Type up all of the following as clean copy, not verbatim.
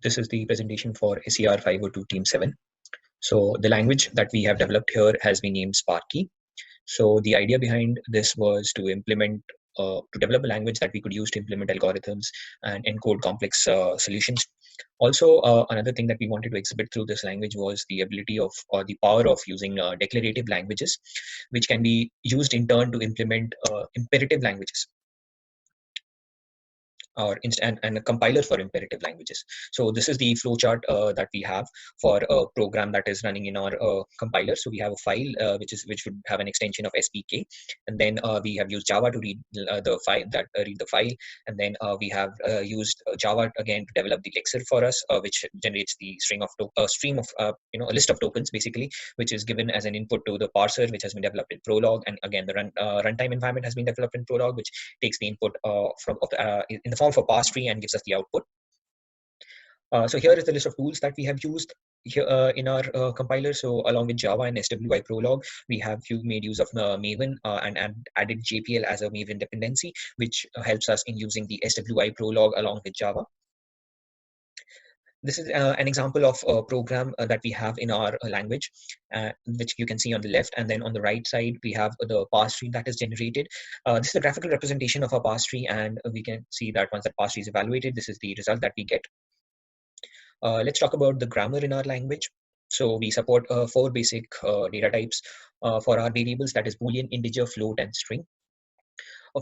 This is the presentation for SER502-Team7. So the language that we have developed here has been named SPARKY. So the idea behind this was to develop a language that we could use to implement algorithms and encode complex solutions. Also, another thing that we wanted to exhibit through this language was the ability of, or the power of using declarative languages, which can be used in turn to implement imperative languages, and a compiler for imperative languages. So this is the flowchart that we have for a program that is running in our compiler. So we have a file which would have an extension of SPK, and then we have used Java to read the file read the file, and then we have used Java again to develop the lexer for us, which generates the stream of a list of tokens basically, which is given as an input to the parser, which has been developed in Prolog, and again the runtime environment has been developed in Prolog, which takes the input in the form of a parse tree and gives us the output. So here is the list of tools that we have used here in our compiler. So along with Java and SWI Prolog, we have made use of Maven and added JPL as a Maven dependency, which helps us in using the SWI Prolog along with Java. This is an example of a program that we have in our language, which you can see on the left, and then on the right side we have the parse tree that is generated. This is a graphical representation of our parse tree, and we can see that once that parse tree is evaluated, this is the result that we get. Let's talk about the grammar in our language. So we support 4 basic data types for our variables, that is Boolean, integer, float, and string.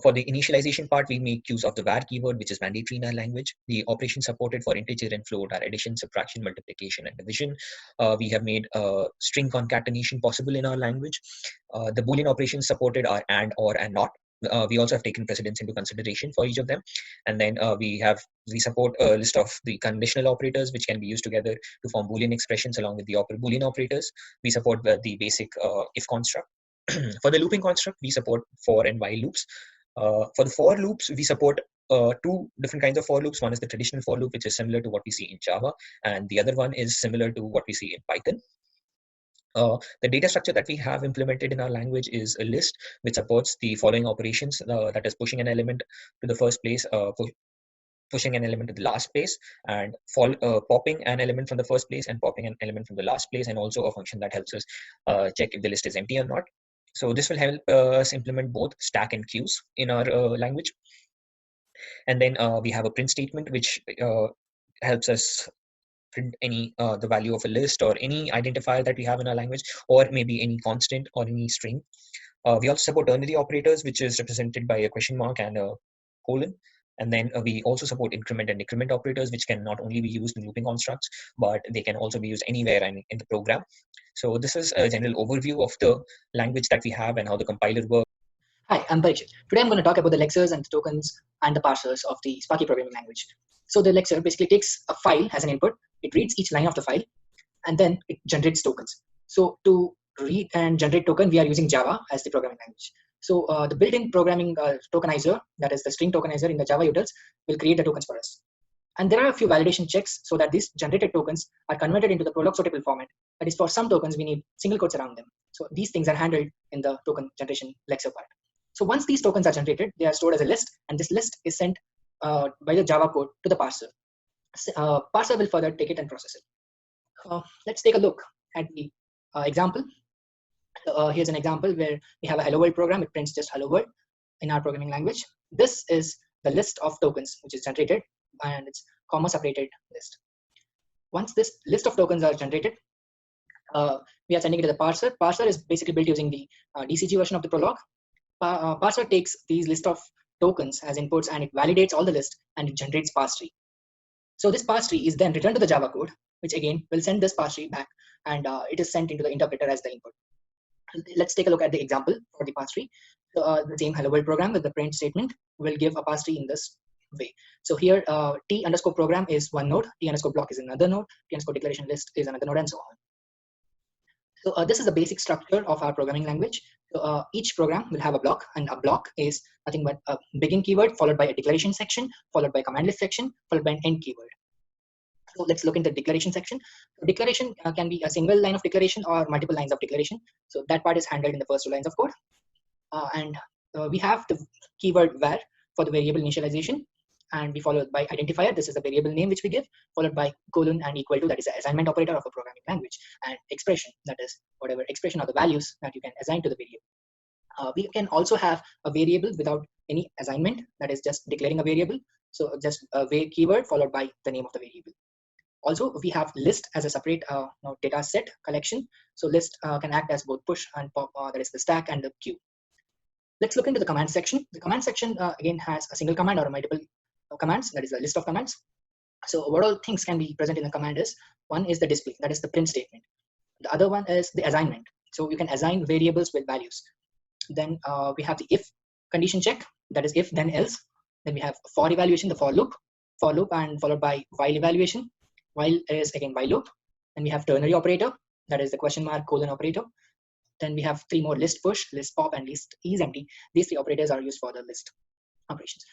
For the initialization part, we make use of the var keyword, which is mandatory in our language. The operations supported for integer and float are addition, subtraction, multiplication, and division. We have made string concatenation possible in our language. The Boolean operations supported are and, or, and not. We also have taken precedence into consideration for each of them. And then we support a list of the conditional operators, which can be used together to form Boolean expressions along with the Boolean operators. We support the basic if construct. For the looping construct, we support for and while loops. For the for loops, we support 2 different kinds of for loops. One is the traditional for loop, which is similar to what we see in Java, and the other one is similar to what we see in Python. The data structure that we have implemented in our language is a list, which supports the following operations, that is pushing an element to the first place, pushing an element to the last place, and popping an element from the first place and popping an element from the last place, and also a function that helps us check if the list is empty or not. So this will help us implement both stack and queues in our language. And then we have a print statement, which helps us print any the value of a list or any identifier that we have in our language, or maybe any constant or any string. We also support ternary operators, which is represented by a question mark and a colon. And then we also support increment and decrement operators, which can not only be used in looping constructs, but they can also be used anywhere in the program. So this is a general overview of the language that we have and how the compiler works. Hi, I'm Parikshit. Today I'm going to talk about the lexers and the tokens and the parsers of the Sparky programming language. So the lexer basically takes a file as an input, it reads each line of the file, and then it generates tokens. So to read and generate token, we are using Java as the programming language. So the built-in programming tokenizer, that is the string tokenizer in the Java utils, will create the tokens for us. And there are a few validation checks so that these generated tokens are converted into the Prolog sortable format. That is, for some tokens, we need single quotes around them. So these things are handled in the token generation lexer part. So once these tokens are generated, they are stored as a list, and this list is sent by the Java code to the parser. Parser will further take it and process it. Let's take a look at the example. Here's an example where we have a hello world program. It prints just hello world in our programming language. This is the list of tokens which is generated, and it's comma separated list. Once this list of tokens are generated, we are sending it to the parser. Parser is basically built using the DCG version of the Prolog. Parser takes these list of tokens as inputs, and it validates all the list, and it generates parse tree. So this parse tree is then returned to the Java code, which again will send this parse tree back, and it is sent into the interpreter as the input. Let's take a look at the example for the parse tree. So, the same hello world program with the print statement will give a parse tree in this way. So here t underscore program is one node, t underscore block is another node, t underscore declaration list is another node, and so on. So this is the basic structure of our programming language. So each program will have a block, and a block is nothing but a begin keyword followed by a declaration section, followed by a command list section, followed by an end keyword. So let's look into the declaration section. So declaration can be a single line of declaration or multiple lines of declaration. So that part is handled in the first 2 lines of code. And we have the keyword var for the variable initialization. and we follow by identifier. This is the variable name which we give, followed by colon and equal to, that is the assignment operator of a programming language, and expression, that is whatever expression or the values that you can assign to the variable. We can also have a variable without any assignment, that is just declaring a variable. So just a keyword followed by the name of the variable. Also, we have list as a separate data set collection. So list can act as both push and pop, that is the stack and the queue. Let's look into the command section. The command section again has a single command or multiple commands, that is a list of commands. So what all things can be present in the command is, one is the display, that is the print statement. The other one is the assignment. So you can assign variables with values. Then we have the if condition check, that is if then else. Then we have for evaluation, the for loop and followed by while evaluation. While is again while loop. Then we have ternary operator, that is the question mark colon operator. Then we have three more, list push, list pop, and list is empty. These three operators are used for the list operations.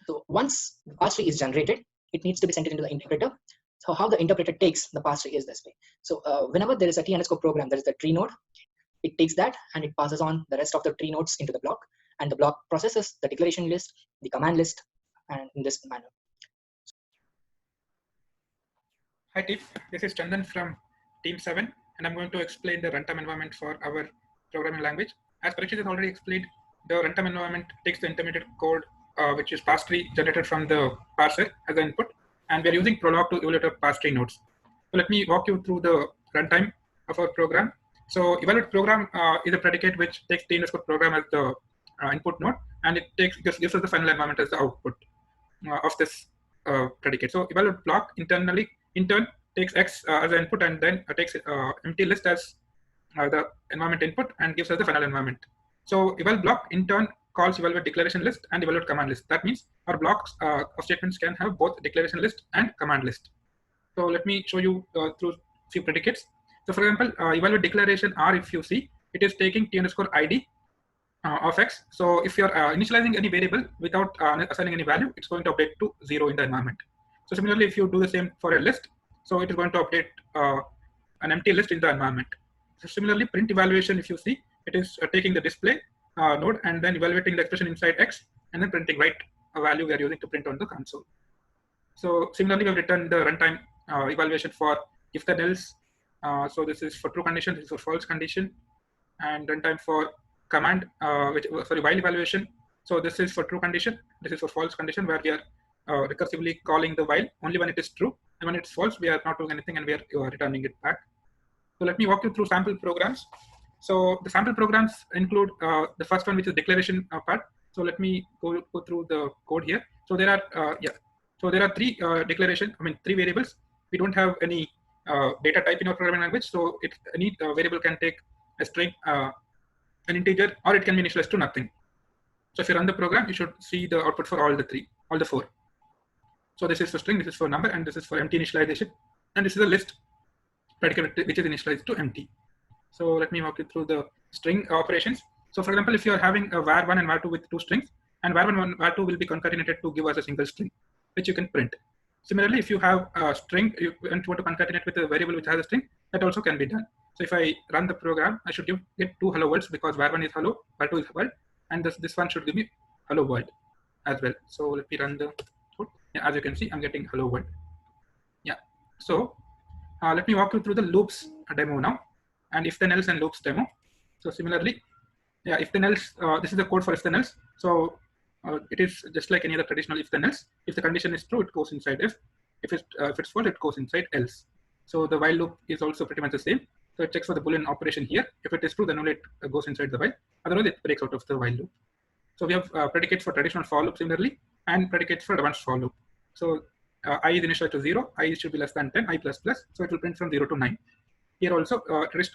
So once the parse tree is generated, it needs to be sent into the interpreter. So how the interpreter takes the parse tree is this way. So whenever there is a t_program, there is the tree node, it takes that and it passes on the rest of the tree nodes into the block, and the block processes the declaration list, the command list, and in this manner. Hi team, this is Chandan from Team7, and I'm going to explain the runtime environment for our programming language. As Parikshit has already explained, the runtime environment takes the intermediate code, which is parse tree generated from the parser as an input, and we're using Prolog to evaluate our parse tree nodes. So let me walk you through the runtime of our program. So evaluate program is a predicate which takes t_program as the input node, and it gives us the final environment as the output of this predicate. So evaluate block in turn takes x as an input, and then takes empty list as the environment input and gives us the final environment. So eval block in turn calls evaluate declaration list and evaluate command list. That means our blocks of statements can have both declaration list and command list. So let me show you through few predicates. So for example, evaluate declaration R, if you see, it is taking t_id of x. So if you're initializing any variable without assigning any value, it's going to update to 0 in the environment. So similarly, if you do the same for a list, so it is going to update an empty list in the environment. So similarly, print evaluation, if you see, it is taking the display node and then evaluating the expression inside x, and then printing right a value we are using to print on the console. So similarly, we have written the runtime evaluation for if then else. So this is for true condition, this is for false condition, and runtime for command, while evaluation. So this is for true condition, this is for false condition, where we are recursively calling the while only when it is true, and when it's false, we are not doing anything and we are returning it back. So let me walk you through sample programs. So the sample programs include the first one, which is declaration part. So let me go through the code here. So there are so there are three three variables. We don't have any data type in our programming language, so any variable can take a string, an integer, or it can be initialized to nothing. So if you run the program, you should see the output for all the four. So this is for string, this is for number, and this is for empty initialization, and this is a list predicate which is initialized to empty. So let me walk you through the string operations. So for example, if you are having a var1 and var2 with two strings, and var1 and var2 will be concatenated to give us a single string, which you can print. Similarly, if you have a string, you want to concatenate with a variable which has a string, that also can be done. So if I run the program, I should get two hello worlds, because var1 is hello, var2 is world, and this one should give me hello world as well. So let me run the code. Yeah, as you can see, I'm getting hello world. Yeah. So let me walk you through the loops demo now, and if then else and loops demo. So similarly, yeah, if then else, this is the code for if then else. So it is just like any other traditional if then else. If the condition is true, it goes inside if. If it's false, it goes inside else. So the while loop is also pretty much the same. So it checks for the Boolean operation here. If it is true, then only it goes inside the while. Otherwise, it breaks out of the while loop. So we have predicates for traditional for loop similarly, and predicates for advanced for loop. So I is initialized to 0, I should be less than 10, I plus plus. So it will print from 0 to 9. Here also,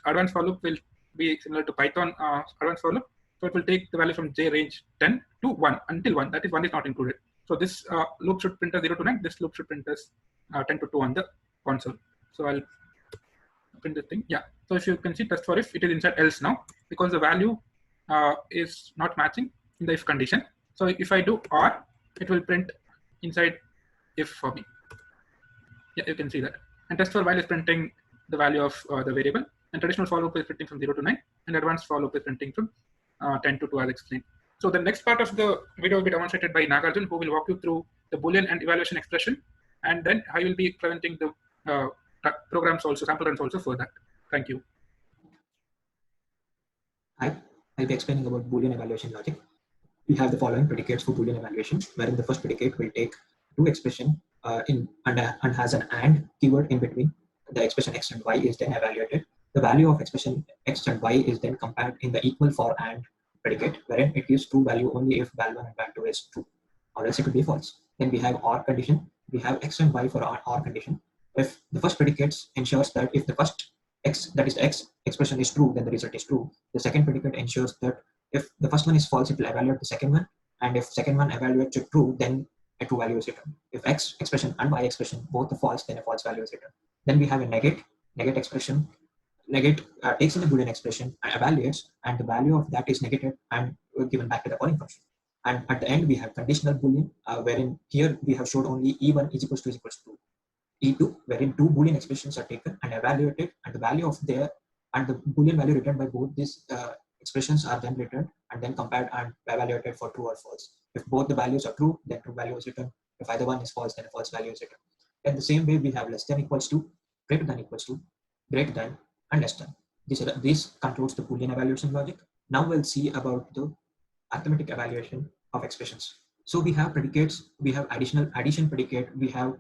advanced for loop will be similar to Python advanced for loop. So it will take the value from j range 10 to 1 until 1. That is 1 is not included. So this loop should print us 0 to 9. This loop should print us 10 to 2 on the console. So I'll print the thing. Yeah. So if you can see test for if, it is inside else now, because the value is not matching in the if condition. So if I do or, it will print inside if for me. Yeah, you can see that. And test for while is printing the value of the variable, and traditional for loop is printing from 0 to 9, and advanced for loop is printing from 10 to 2 as explained. So the next part of the video will be demonstrated by Nagarjun, who will walk you through the Boolean and evaluation expression, and then I will be presenting the programs also, sample runs also for that. Thank you. I'll be explaining about Boolean evaluation logic. We have the following predicates for Boolean evaluation, wherein the first predicate will take two expression and has an AND keyword in between. The expression x and y is then evaluated. The value of expression x and y is then compared in the equal for AND predicate, wherein it gives true value only if val1 and val2 is true, or else it will be false. Then we have OR condition. We have x and y for our OR condition. If the first predicate ensures that if the first x, that is the x expression, is true, then the result is true. The second predicate ensures that if the first one is false, it will evaluate the second one, and if second one evaluates it true, then a true value is returned. If x expression and y expression both are false, then a false value is returned. Then we have a negate expression. Negate takes in a Boolean expression and evaluates, and the value of that is negated and given back to the calling function. And at the end, we have conditional Boolean, wherein here we have showed only E1 is equals to E2, wherein two Boolean expressions are taken and evaluated, and the value of their and the Boolean value returned by both these expressions are then returned and then compared and evaluated for true or false. If both the values are true, then true value is returned. If either one is false, then a false value is returned. In the same way, we have less than equals to, greater than equals to, greater than, and less than. This controls the Boolean evaluation logic. Now we'll see about the arithmetic evaluation of expressions. So we have predicates, we have addition predicate, we have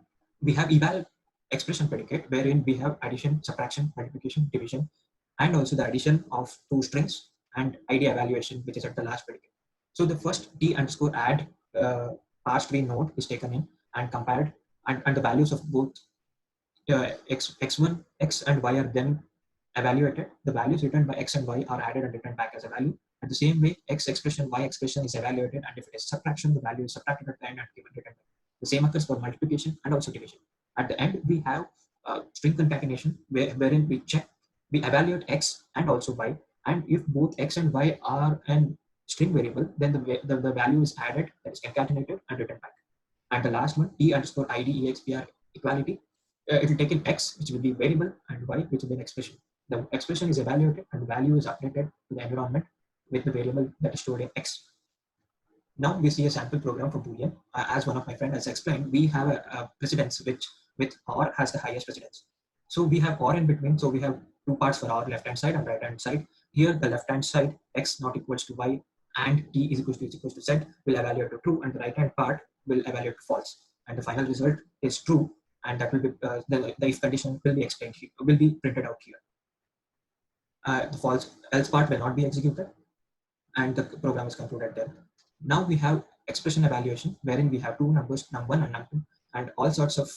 eval expression predicate, wherein we have addition, subtraction, multiplication, division, and also the addition of two strings and ID evaluation, which is at the last predicate. So the first t_add parse tree node is taken in and compared, and the values of both x1, x and y are then evaluated. The values returned by x and y are added and returned back as a value. At the same way, x expression, y expression is evaluated, and if it is subtraction, the value is subtracted at the end and given returned back. The same occurs for multiplication and also division. At the end, we have string concatenation, wherein we evaluate x and also y, and if both x and y are an string variable, then the value is added, that is concatenated and returned back. And the last one, t_id expr equality, it will take in x, which will be variable, and y, which will be an expression. The expression is evaluated and the value is updated to the environment with the variable that is stored in x. Now we see a sample program for Boolean. As one of my friends has explained, we have a precedence which with OR has the highest precedence. So we have OR in between. So we have two parts for our left hand side and right hand side. Here the left hand side, x not equals to y and t is equals to z, will evaluate to true, and the right hand part will evaluate to false. And the final result is true, and that will be the if condition will be explained here, will be printed out here. The false else part will not be executed, and the program is concluded there. Now we have expression evaluation, wherein we have two numbers, num1 and num2, and all sorts of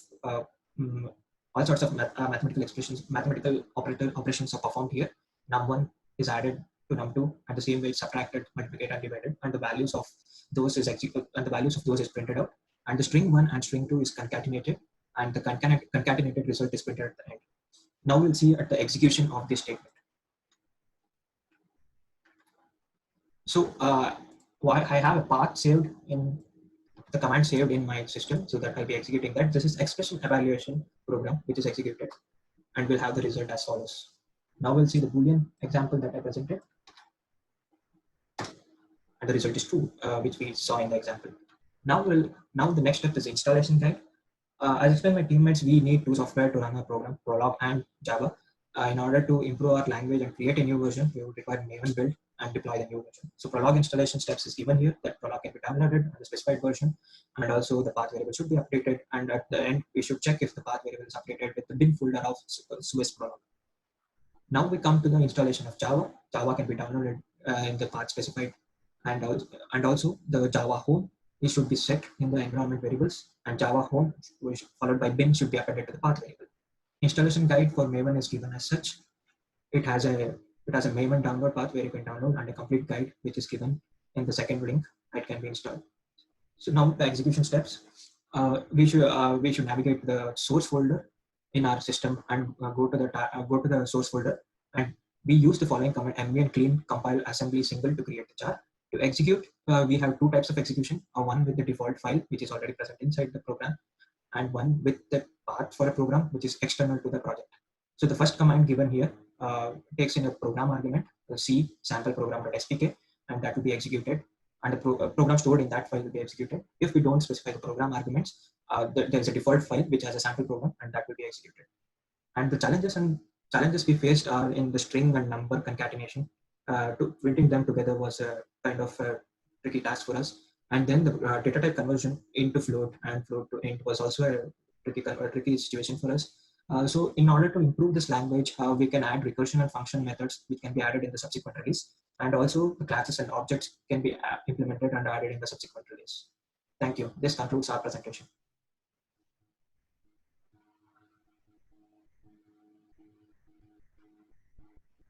mathematical expressions, mathematical operations are performed here. Num1 is added to num2, and the same way it's subtracted, multiplied, and divided, and the values of those is executed, and the values of those is printed out, and the string 1 and string 2 is concatenated, and the concatenated result is printed at the end. Now we'll see at the execution of this statement. So I have a path saved in the command saved in my system, so that I'll be executing that. This is expression evaluation program, which is executed, and we'll have the result as follows. Now we'll see the Boolean example that I presented, and the result is true, which we saw in the example. Now the next step is installation guide. As explained by teammates, we need two software to run our program, Prolog and Java. In order to improve our language and create a new version, we would require Maven build and deploy the new version. So Prolog installation steps is given here, that Prolog can be downloaded on the specified version, and also the path variable should be updated, and at the end we should check if the path variable is updated with the bin folder of Swiss Prolog. Now we come to the installation of Java. Java can be downloaded in the path specified, and also the Java home, it should be set in the environment variables, and Java home followed by bin should be appended to the path variable. Installation guide for Maven is given as such. It has a Maven download path where you can download, and a complete guide which is given in the second link. It can be installed. So now the execution steps. We should navigate the source folder in our system and go to the source folder, and we use the following command: mv and clean compile assembly single to create the jar. To execute, we have two types of execution: one with the default file, which is already present inside the program, and one with the path for a program which is external to the project. So the first command given here takes in a program argument, the C sample program.spk, and that will be executed. and the program stored in that file will be executed. If we don't specify the program arguments, there is a default file which has a sample program, and that will be executed. And the challenges we faced are in the string and number concatenation. Printing them together was a kind of a tricky task for us. And then the data type conversion into float and float to int was also a tricky situation for us. So in order to improve this language, we can add recursion and function methods which can be added in the subsequent release. And also the classes and objects can be implemented and added in the subsequent release. Thank you. This concludes our presentation.